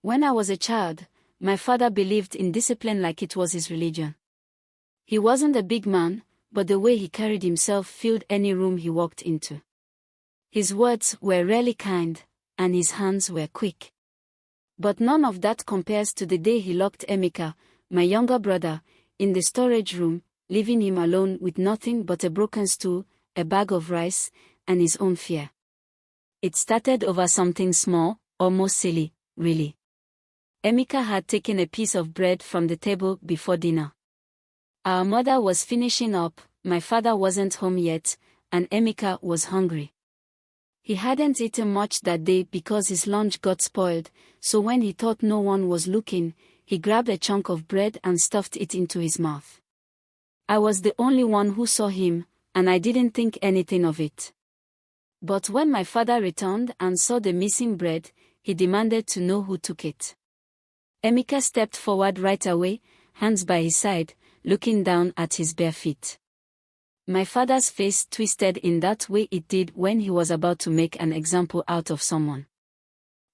When I was a child, my father believed in discipline like it was his religion. He wasn't a big man, but the way he carried himself filled any room he walked into. His words were rarely kind, and his hands were quick. But none of that compares to the day he locked Emeka, my younger brother, in the storage room, leaving him alone with nothing but a broken stool, a bag of rice, and his own fear. It started over something small, almost silly, really. Emeka had taken a piece of bread from the table before dinner. Our mother was finishing up, my father wasn't home yet, and Emeka was hungry. He hadn't eaten much that day because his lunch got spoiled, so when he thought no one was looking, he grabbed a chunk of bread and stuffed it into his mouth. I was the only one who saw him, and I didn't think anything of it. But when my father returned and saw the missing bread, he demanded to know who took it. Emeka stepped forward right away, hands by his side, looking down at his bare feet. My father's face twisted in that way it did when he was about to make an example out of someone.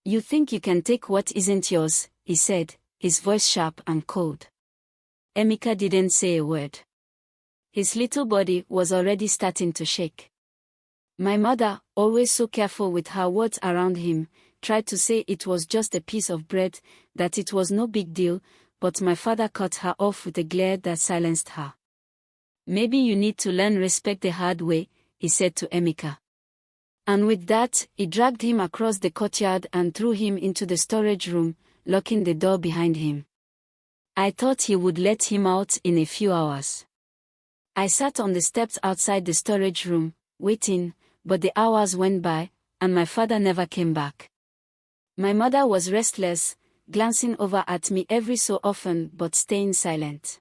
"You think you can take what isn't yours," he said, his voice sharp and cold. Emeka didn't say a word. His little body was already starting to shake. My mother, always so careful with her words around him, tried to say it was just a piece of bread, that it was no big deal, but my father cut her off with a glare that silenced her. "Maybe you need to learn respect the hard way," he said to Emeka. And with that, he dragged him across the courtyard and threw him into the storage room, locking the door behind him. I thought he would let him out in a few hours. I sat on the steps outside the storage room, waiting, but the hours went by, and my father never came back. My mother was restless, glancing over at me every so often but staying silent.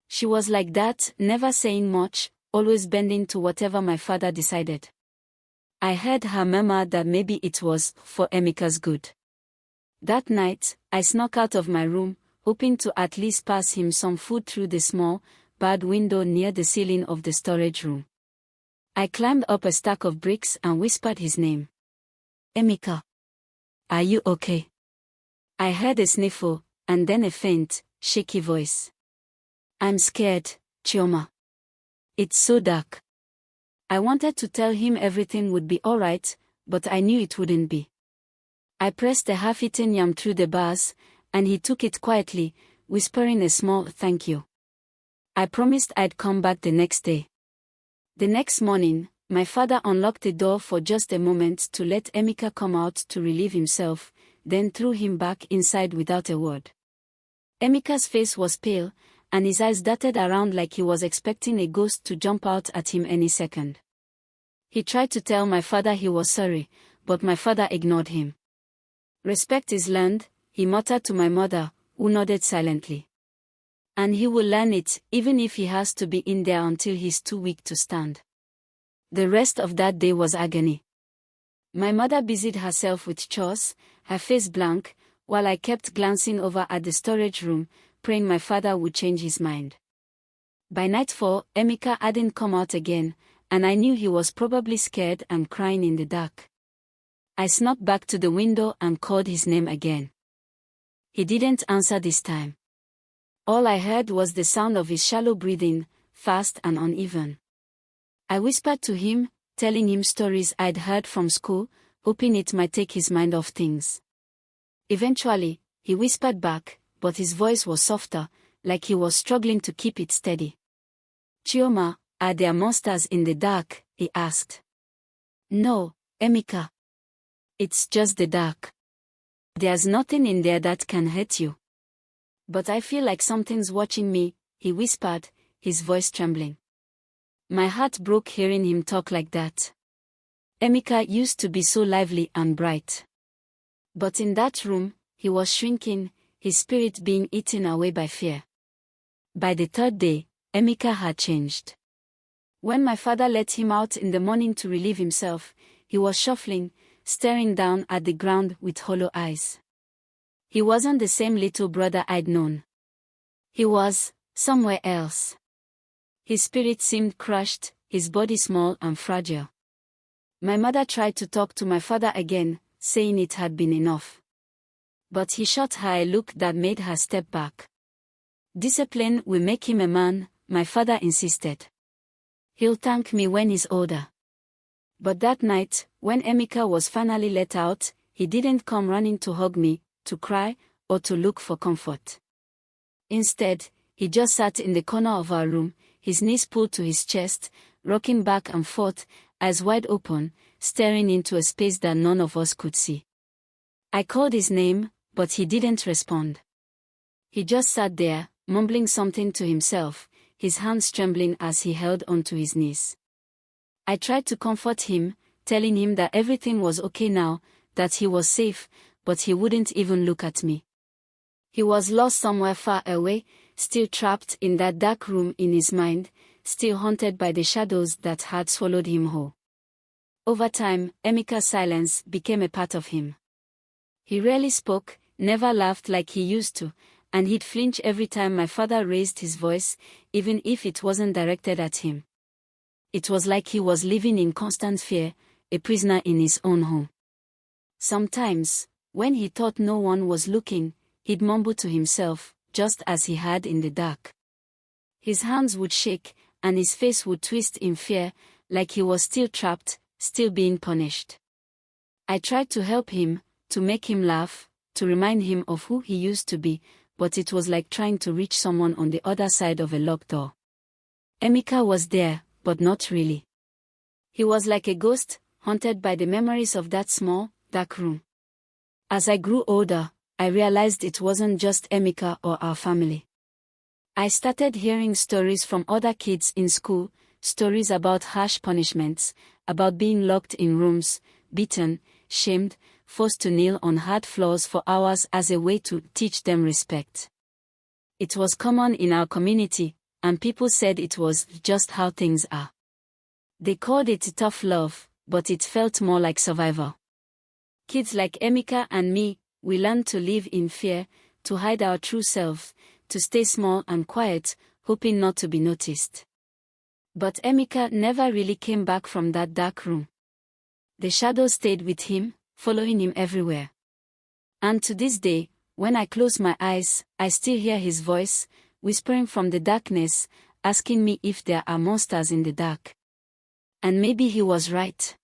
She was like that, never saying much, always bending to whatever my father decided. I heard her murmur that maybe it was for Emeka's good. That night, I snuck out of my room, hoping to at least pass him some food through the small, barred window near the ceiling of the storage room. I climbed up a stack of bricks and whispered his name. "Emeka. Are you okay?" I heard a sniffle, and then a faint, shaky voice. "I'm scared, Chioma. It's so dark." I wanted to tell him everything would be alright, but I knew it wouldn't be. I pressed the half-eaten yam through the bars, and he took it quietly, whispering a small thank you. I promised I'd come back the next day. The next morning, my father unlocked the door for just a moment to let Emeka come out to relieve himself, then threw him back inside without a word. Emeka's face was pale, and his eyes darted around like he was expecting a ghost to jump out at him any second. He tried to tell my father he was sorry, but my father ignored him. "Respect is learned," he muttered to my mother, who nodded silently. "And he will learn it, even if he has to be in there until he's too weak to stand." The rest of that day was agony. My mother busied herself with chores, her face blank, while I kept glancing over at the storage room, praying my father would change his mind. By nightfall, Emeka hadn't come out again, and I knew he was probably scared and crying in the dark. I snuck back to the window and called his name again. He didn't answer this time. All I heard was the sound of his shallow breathing, fast and uneven. I whispered to him, telling him stories I'd heard from school, hoping it might take his mind off things. Eventually, he whispered back, but his voice was softer, like he was struggling to keep it steady. "Chioma, are there monsters in the dark?" he asked. "No, Emeka. It's just the dark. There's nothing in there that can hurt you." "But I feel like something's watching me," he whispered, his voice trembling. My heart broke hearing him talk like that. Emeka used to be so lively and bright. But in that room, he was shrinking, his spirit being eaten away by fear. By the third day, Emeka had changed. When my father let him out in the morning to relieve himself, he was shuffling, staring down at the ground with hollow eyes. He wasn't the same little brother I'd known. He was somewhere else. His spirit seemed crushed, his body small and fragile. My mother tried to talk to my father again, saying it had been enough. But he shot her a look that made her step back. Discipline will make him a man, my father insisted. He'll thank me when he's older. But that night, when Emeka was finally let out, he didn't come running to hug me, to cry, or to look for comfort. Instead, he just sat in the corner of our room, his knees pulled to his chest, rocking back and forth, eyes wide open, staring into a space that none of us could see. I called his name, but he didn't respond. He just sat there, mumbling something to himself, his hands trembling as he held onto his knees. I tried to comfort him, telling him that everything was okay now, that he was safe, but he wouldn't even look at me. He was lost somewhere far away, still trapped in that dark room in his mind, still haunted by the shadows that had swallowed him whole. Over time, Emeka's silence became a part of him. He rarely spoke, never laughed like he used to, and he'd flinch every time my father raised his voice, even if it wasn't directed at him. It was like he was living in constant fear, a prisoner in his own home. Sometimes, when he thought no one was looking, he'd mumble to himself, just as he had in the dark. His hands would shake, and his face would twist in fear, like he was still trapped, still being punished. I tried to help him, to make him laugh, to remind him of who he used to be, but it was like trying to reach someone on the other side of a locked door. Emeka was there, but not really. He was like a ghost, haunted by the memories of that small, dark room. As I grew older, I realized it wasn't just Emeka or our family. I started hearing stories from other kids in school, stories about harsh punishments, about being locked in rooms, beaten, shamed, forced to kneel on hard floors for hours as a way to teach them respect. It was common in our community, and people said it was just how things are. They called it tough love, but it felt more like survival. Kids like Emeka and me, we learned to live in fear, to hide our true self, to stay small and quiet, hoping not to be noticed. But Emeka never really came back from that dark room. The shadow stayed with him, following him everywhere. And to this day, when I close my eyes, I still hear his voice, whispering from the darkness, asking me if there are monsters in the dark. And maybe he was right.